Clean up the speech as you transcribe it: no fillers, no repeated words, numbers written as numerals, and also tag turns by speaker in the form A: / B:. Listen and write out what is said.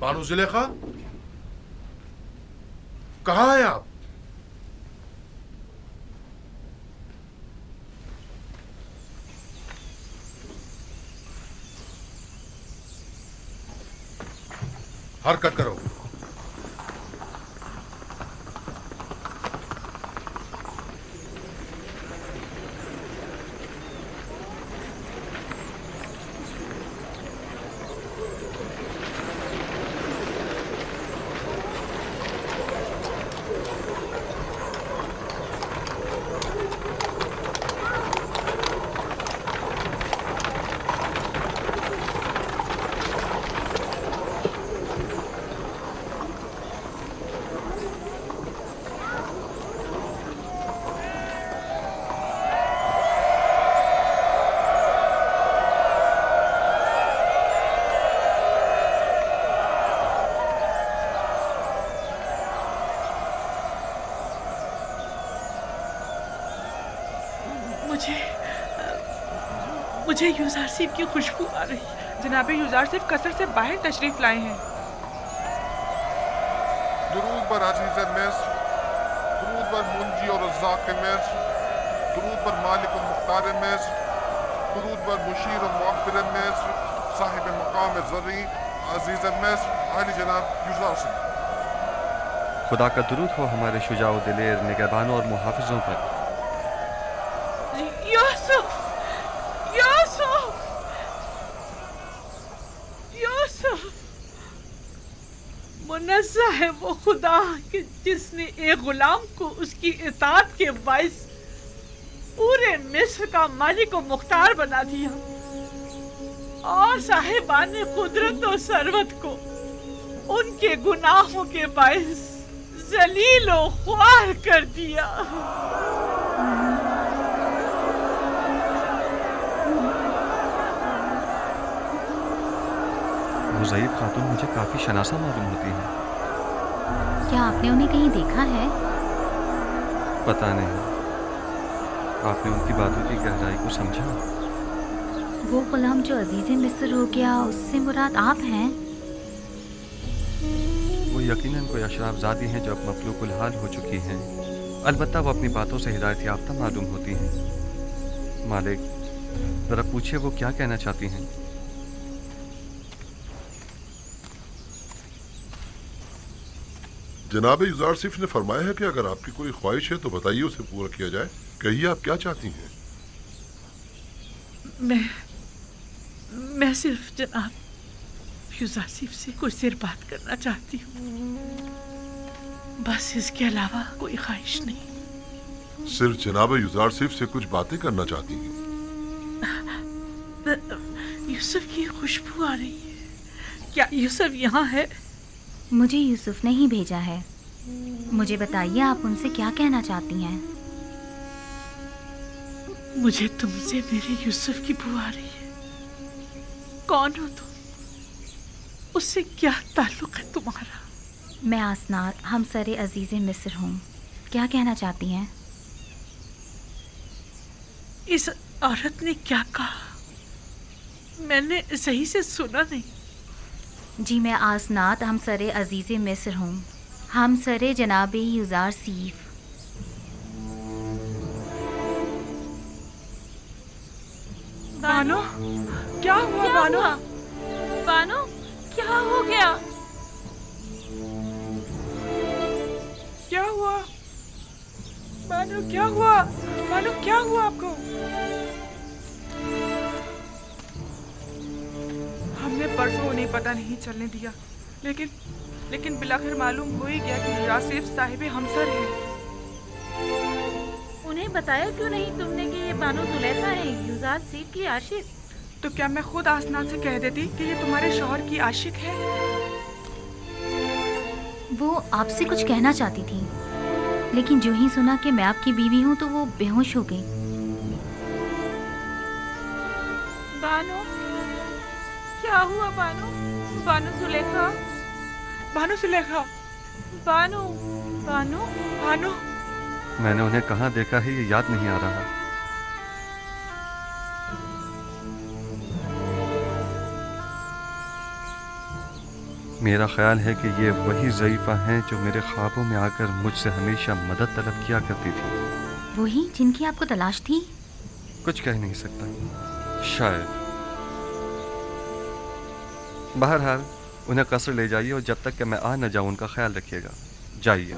A: बानो जुलेखा, कहाँ हैं आप? हरकत करो।
B: मुझे यूज़ारसिफ की खुशबू आ रही है। जनाब यूज़ारसिफ कसर से बाहर तशरीफ लाए हैं।
A: दुरूद बर अज़ीज़ मिस्र, दुरूद बर मुंजी और रज़्ज़ाक़ मिस्र, दुरूद बर मालिक और मुख्तार मिस्र, दुरूद बर मुशीर और मुअब्बिर मिस्र, साहिब मकाम ज़र्री अज़ीज़ मिस्र, आली जनाब यूज़ारसिफ।
C: खुदा का दुरूद हो हमारे शुजाओ दिलेर निगहबानों और मुहाफ़िज़ों पर।
B: यूसुफ, यूसुफ, यूसुफ, मुनज़्ज़ह है वो खुदा कि जिसने एक गुलाम को उसकी इताअत के बाइस पूरे मिस्र का मालिक और मुख्तार बना दिया और साहिबान कुदरत और सरवत को उनके गुनाहों के बाइस जलील और ख्वार कर दिया।
C: वो ज़ईफ़ खातून मुझे काफ़ी शनासा मालूम होती है।
D: क्या आपने उन्हें कहीं देखा है?
C: पता नहीं, आपने उनकी बातों की गहराई को समझा?
D: वो गुलाम जो अजीज़ मिस्र हो गया, उससे मुराद आप हैं?
C: वो यकीनन कोई अशराफज़ादी हैं जो अब मफलूकुल हाल हो चुकी हैं। अलबत्ता वो अपनी बातों से हिदायत याफ्ता मालूम होती हैं। मालिक, ज़रा पूछिए वो क्या कहना चाहती हैं।
A: जनाब यूज़ारसिफ ने फरमाया है कि अगर आपकी कोई ख्वाहिश है तो बताइए, उसे पूरा किया जाए। कहिए आप क्या चाहती हैं?
B: मैं सिर्फ जनाब यूज़ारसिफ से कुछ देर बात करना चाहती हूँ, बस इसके अलावा कोई ख्वाहिश नहीं।
A: सिर्फ जनाब यूज़ारसिफ से कुछ बातें करना चाहती हैं?
B: यूसुफ की खुशबू आ रही है। क्या यूसुफ यहाँ है?
D: मुझे यूसुफ ने ही भेजा है। मुझे बताइए आप उनसे क्या कहना चाहती हैं?
B: मुझे तुमसे मेरे यूसुफ की बू आ रही है। कौन हो तुम? उससे क्या ताल्लुक है तुम्हारा?
D: मैं आसनात हमसरे अजीज़ मिस्र हूँ। क्या कहना चाहती हैं?
B: इस औरत ने क्या कहा? मैंने सही से सुना नहीं।
D: जी, मैं आसनात हमसरे अजीज़ मिस्र हूँ, हमसरे जनाब यूज़ारसिफ।
B: बानो, क्या हुआ बानो?
E: बानो, क्या हो गया?
B: क्या हुआ बानो? क्या हुआ बानो? क्या हुआ आपको? हमने परसों उन्हें पता नहीं चलने दिया, लेकिन बिलाखिर मालूम हो ही गया कि यूसुफ साहिब हमसर है।
E: उन्हें बताया क्यों नहीं तुमने कि ये बानो जुलेखा है, यूसुफ की आशिक?
B: तो क्या मैं खुद आसनान से कह देती कि ये तुम्हारे शौहर की आशिक है?
D: वो आपसे कुछ कहना चाहती थी, लेकिन जो ही सुना कि मैं आपकी बीवी हूँ तो वो बेहोश हो गई।
E: बानो, क्या हुआ बानो? बानो जुलेखा,
B: बानो सुलेखा,
E: बानो, बानो,
B: बानो।
C: मैंने उन्हें कहाँ देखा है ये याद नहीं आ रहा। میرا خیال ہے کہ یہ وہی ضعیفہ ہیں جو میرے خوابوں میں آ کر مجھ سے ہمیشہ مدد طلب کیا کرتی تھی.
D: وہی جن کی آپ کو تلاش تھی؟
C: کچھ کہہ نہیں سکتا، شاید. بہرحال انہیں قصر لے جائیے اور جب تک کہ میں آ نہ جاؤں ان کا خیال رکھیے گا. جائیے.